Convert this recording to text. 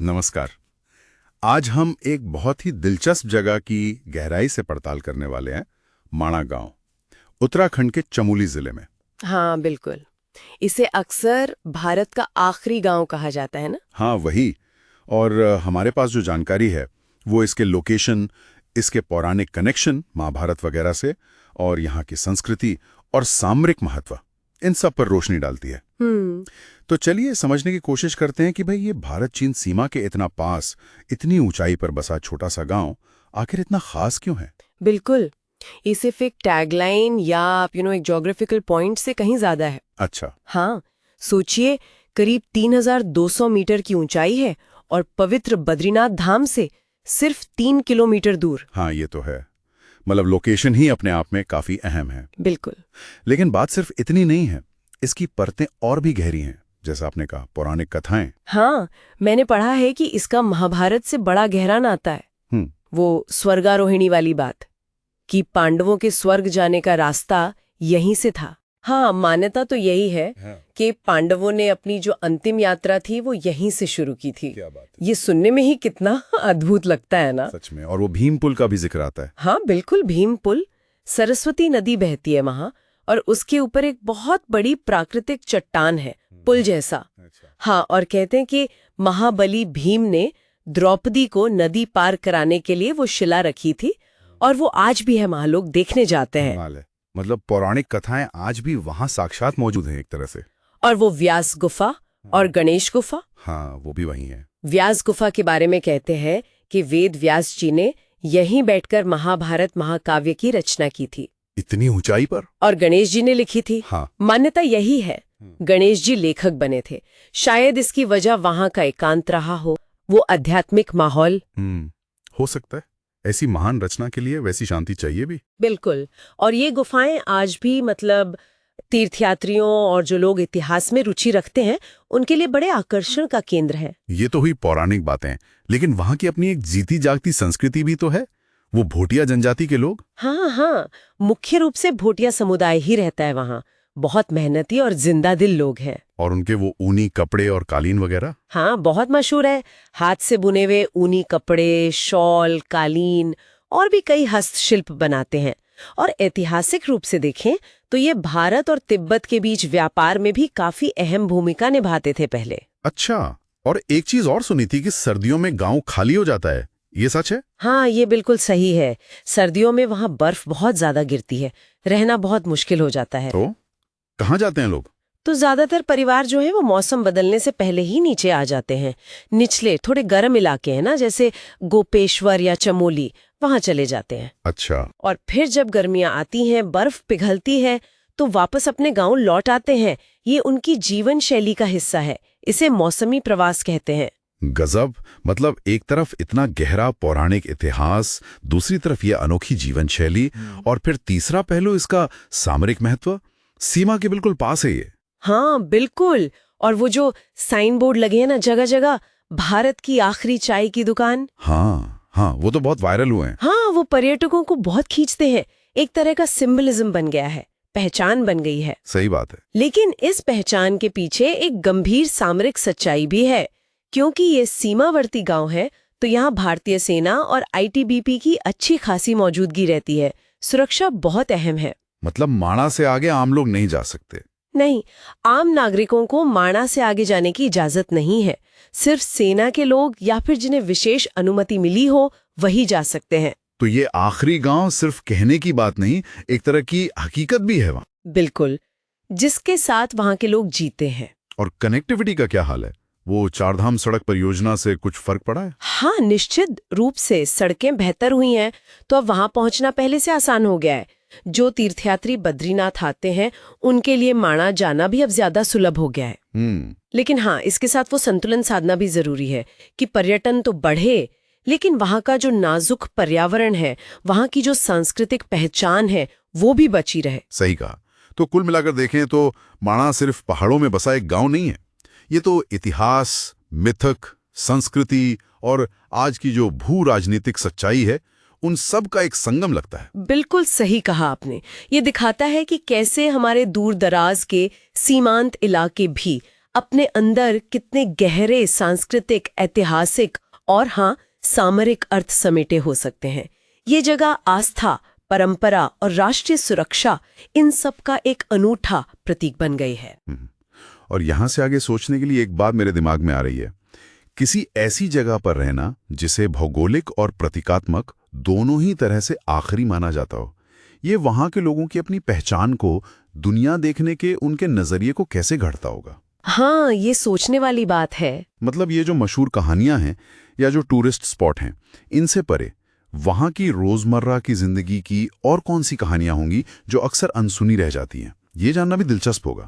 नमस्कार। आज हम एक बहुत ही दिलचस्प जगह की गहराई से पड़ताल करने वाले हैं। माणा गांव, उत्तराखंड के चमोली जिले में। हाँ बिल्कुल। इसे अक्सर भारत का आखिरी गांव कहा जाता है ना। हाँ वही। और हमारे पास जो जानकारी है वो इसके लोकेशन, इसके पौराणिक कनेक्शन महाभारत वगैरह से, और यहाँ की संस्कृति और सामरिक महत्व, इन सब पर रोशनी डालती है। तो चलिए समझने की कोशिश करते हैं कि भाई ये भारत चीन सीमा के इतना पास, इतनी ऊंचाई पर बसा छोटा सा गांव आखिर इतना खास क्यों है। बिल्कुल। ये सिर्फ एक टैगलाइन या आप एक ज्योग्राफिकल पॉइंट से कहीं ज्यादा है। अच्छा। हाँ, सोचिए, करीब 3200 मीटर की ऊंचाई है और पवित्र बद्रीनाथ धाम से सिर्फ 3 किलोमीटर दूर। हाँ ये तो है। मतलब लोकेशन ही अपने आप में काफी अहम है। बिल्कुल। लेकिन बात सिर्फ इतनी नहीं है, इसकी परतें और भी गहरी हैं, जैसा आपने कहा पौराणिक कथाएं। हाँ, मैंने पढ़ा है कि इसका महाभारत से बड़ा गहरा नाता है। वो स्वर्गारोहिणी वाली बात, कि पांडवों के स्वर्ग जाने का रास्ता यहीं से था। हाँ, मान्यता तो यही है कि पांडवों ने अपनी जो अंतिम यात्रा थी वो यहीं से शुरू की थी। क्या बात है। ये सुनने में ही कितना अद्भुत लगता है ना। सच में। और वो भीम पुल का भी जिक्र आता है। हाँ बिल्कुल, भीम पुल। सरस्वती नदी बहती है वहां और उसके ऊपर एक बहुत बड़ी प्राकृतिक चट्टान है, पुल जैसा। हाँ, और कहते हैं कि महाबली भीम ने द्रौपदी को नदी पार कराने के लिए वो शिला रखी थी और वो आज भी है, वहां लोग देखने जाते हैं। मतलब पौराणिक कथाएं आज भी वहां साक्षात मौजूद हैं एक तरह से। और वो व्यास गुफा और गणेश गुफा। हाँ वो भी वही है। व्यास गुफा के बारे में कहते हैं कि वेद व्यास जी ने यहीं बैठकर महाभारत महाकाव्य की रचना की थी। इतनी ऊंचाई पर। और गणेश जी ने लिखी थी। हाँ। मान्यता यही है, गणेश जी लेखक बने थे। शायद इसकी वजह वहां का एकांत रहा हो, वो आध्यात्मिक माहौल। हो सकता है। ऐसी महान रचना के लिए वैसी शांति चाहिए भी। बिल्कुल। और ये गुफाएं आज भी तीर्थयात्रियों और जो लोग इतिहास में रुचि रखते हैं उनके लिए बड़े आकर्षण का केंद्र है। ये तो हुई पौराणिक बातें, लेकिन वहां की अपनी एक जीती जागती संस्कृति भी तो है। वो भोटिया जनजाति के लोग। हाँ, मुख्य रूप से भोटिया समुदाय ही रहता है वहाँ। बहुत मेहनती और जिंदा दिल लोग हैं। और उनके वो ऊनी कपड़े और कालीन वगैरह। हाँ, बहुत मशहूर है। हाथ से बुने हुए ऊनी कपड़े, शॉल, कालीन और भी कई हस्तशिल्प बनाते हैं। और ऐतिहासिक रूप से देखें तो ये भारत और तिब्बत के बीच व्यापार में भी काफी अहम भूमिका निभाते थे पहले। अच्छा। और एक चीज और सुनी थी कि सर्दियों में गांव खाली हो जाता है, ये सच है? हाँ, ये बिल्कुल सही है। सर्दियों में वहाँ बर्फ बहुत ज्यादा गिरती है, रहना बहुत मुश्किल हो जाता है। तो कहाँ जाते हैं लोग? तो ज्यादातर परिवार जो है वो मौसम बदलने से पहले ही नीचे आ जाते हैं। निचले थोड़े गर्म इलाके हैं ना, जैसे गोपेश्वर या चमोली, वहां चले जाते हैं। अच्छा। और फिर जब गर्मियां आती हैं, बर्फ पिघलती है, तो वापस अपने गांव लौट आते हैं। ये उनकी जीवन शैली का हिस्सा है। इसे मौसमी प्रवास कहते हैं। गजब। मतलब एक तरफ इतना गहरा पौराणिक इतिहास, दूसरी तरफ ये अनोखी जीवन शैली, और फिर तीसरा पहलू इसका सामरिक महत्व। सीमा के बिल्कुल पास है ये। हाँ बिल्कुल। और वो जो साइन बोर्ड लगे हैं ना जगह जगह, भारत की आखिरी चाय की दुकान। हाँ, वो तो बहुत वायरल हुए हैं। हाँ, वो पर्यटकों को बहुत खींचते हैं। एक तरह का सिंबलिज्म बन गया है, पहचान बन गई है। सही बात है। लेकिन इस पहचान के पीछे एक गंभीर सामरिक सच्चाई भी है। क्योंकि ये सीमावर्ती गांव है, तो यहाँ भारतीय सेना और आईटीबीपी की अच्छी खासी मौजूदगी रहती है। सुरक्षा बहुत अहम है। मतलब माणा से आगे आम लोग नहीं जा सकते? नहीं, आम नागरिकों को माणा से आगे जाने की इजाजत नहीं है। सिर्फ सेना के लोग या फिर जिन्हें विशेष अनुमति मिली हो वही जा सकते हैं। तो ये आखिरी गांव सिर्फ कहने की बात नहीं, एक तरह की हकीकत भी है वहाँ। बिल्कुल, जिसके साथ वहाँ के लोग जीते हैं। और कनेक्टिविटी का क्या हाल है? वो चारधाम सड़क परियोजना से कुछ फर्क पड़ा है? हाँ, निश्चित रूप से सड़कें बेहतर हुई हैं, तो अब वहाँ पहुँचना पहले से आसान हो गया है। जो तीर्थयात्री बद्रीनाथ आते हैं उनके लिए माणा जाना भी अब ज्यादा सुलभ हो गया है। लेकिन हाँ, इसके साथ वो संतुलन साधना भी जरूरी है कि पर्यटन तो बढ़े, लेकिन वहाँ का जो नाजुक पर्यावरण है, वहाँ की जो सांस्कृतिक पहचान है, वो भी बची रहे। सही कहा। तो कुल मिलाकर देखें तो माणा सिर्फ पहाड़ों में बसा एक गांव नहीं है। ये तो इतिहास, मिथक, संस्कृति और आज की जो भू राजनीतिक सच्चाई है, उन सब का एक संगम लगता है। बिल्कुल सही कहा आपने। ये दिखाता है कि कैसे हमारे दूर दराज के सीमांत इलाके भी अपने अंदर कितने गहरे सांस्कृतिक, ऐतिहासिक और हाँ सामरिक अर्थ समेटे हो सकते हैं। ये जगह आस्था, परंपरा और राष्ट्रीय सुरक्षा, इन सब का एक अनूठा प्रतीक बन गई है। और यहां से आगे सोचने के लिए एक बात मेरे दिमाग में आ रही है, किसी ऐसी जगह पर रहना जिसे भौगोलिक और प्रतीकात्मक दोनों ही तरह से आखिरी माना जाता हो, ये वहां के लोगों की अपनी पहचान को, दुनिया देखने के उनके नजरिए को कैसे घड़ता होगा। हाँ, ये सोचने वाली बात है। मतलब ये जो मशहूर कहानियां हैं या जो टूरिस्ट स्पॉट हैं, इनसे परे वहां की रोजमर्रा की जिंदगी की और कौन सी कहानियां होंगी जो अक्सर अनसुनी रह जाती हैं, ये जानना भी दिलचस्प होगा।